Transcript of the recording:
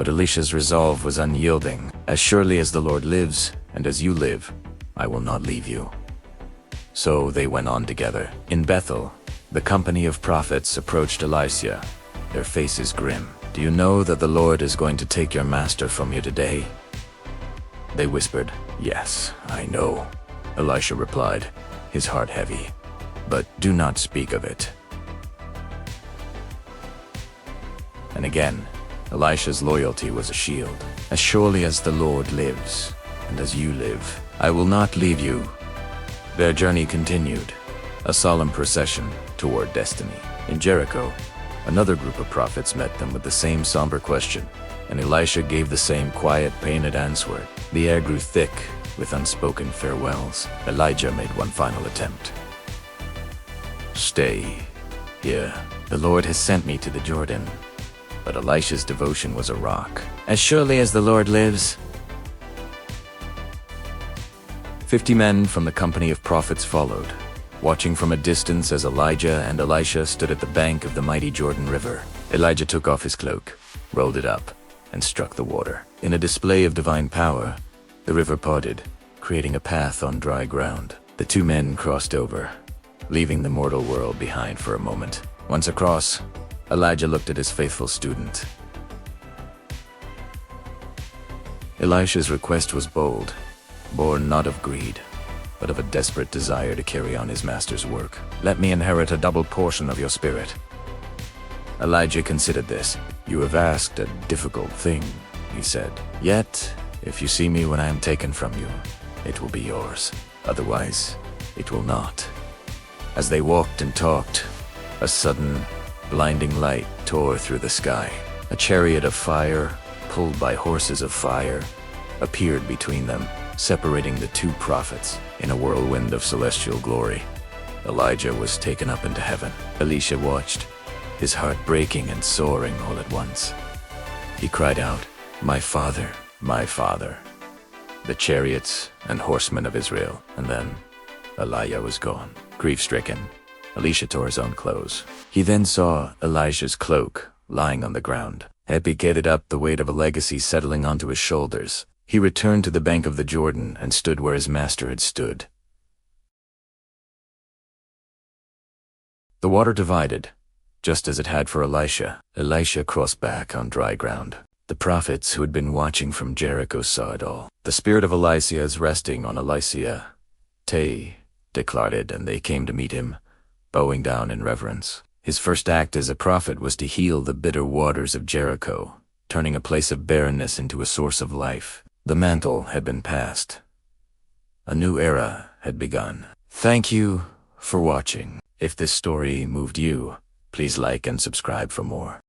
But Elisha's resolve was unyielding. "As surely as the Lord lives, and as you live, I will not leave you." So they went on together. In Bethel, the company of prophets approached Elisha, their faces grim. "Do you know that the Lord is going to take your master from you today?" They whispered, "Yes, I know," Elisha replied, his heart heavy. "But do not speak of it." And again, Elisha's loyalty was a shield. "As surely as the Lord lives, and as you live, I will not leave you." Their journey continued, a solemn procession toward destiny. In Jericho, another group of prophets met them with the same somber question, and Elisha gave the same quiet, pained answer. The air grew thick with unspoken farewells. Elijah made one final attempt. "Stay here. The Lord has sent me to the Jordan." But Elisha's devotion was a rock. "As surely as the Lord lives." 50 men from the company of prophets followed, watching from a distance as Elijah and Elisha stood at the bank of the mighty Jordan River. Elijah took off his cloak, rolled it up, and struck the water. In a display of divine power, the river parted, creating a path on dry ground. The two men crossed over, leaving the mortal world behind for a moment. Once across, Elijah looked at his faithful student. Elisha's request was bold, born not of greed, but of a desperate desire to carry on his master's work. "Let me inherit a double portion of your spirit." Elijah considered this. "You have asked a difficult thing," he said. "Yet, if you see me when I am taken from you, it will be yours. Otherwise, it will not." As they walked and talked, a sudden, blinding light tore through the sky. A chariot of fire, pulled by horses of fire, appeared between them, separating the two prophets in a whirlwind of celestial glory. Elijah was taken up into heaven. Elisha watched, his heart breaking and soaring all at once. He cried out, my father, the chariots and horsemen of Israel." And then Elijah was gone. Grief-stricken, Elisha tore his own clothes. He then saw Elijah's cloak lying on the ground. Happy gathered up the weight of a legacy settling onto his shoulders. He returned to the bank of the Jordan and stood where his master had stood. The water divided, just as it had for Elisha. Elisha crossed back on dry ground. The prophets who had been watching from Jericho saw it all. "The spirit of Elisha is resting on Elisha," Tay declared it, and they came to meet him, bowing down in reverence. His first act as a prophet was to heal the bitter waters of Jericho, turning a place of barrenness into a source of life. The mantle had been passed. A new era had begun. Thank you for watching. If this story moved you, please like and subscribe for more.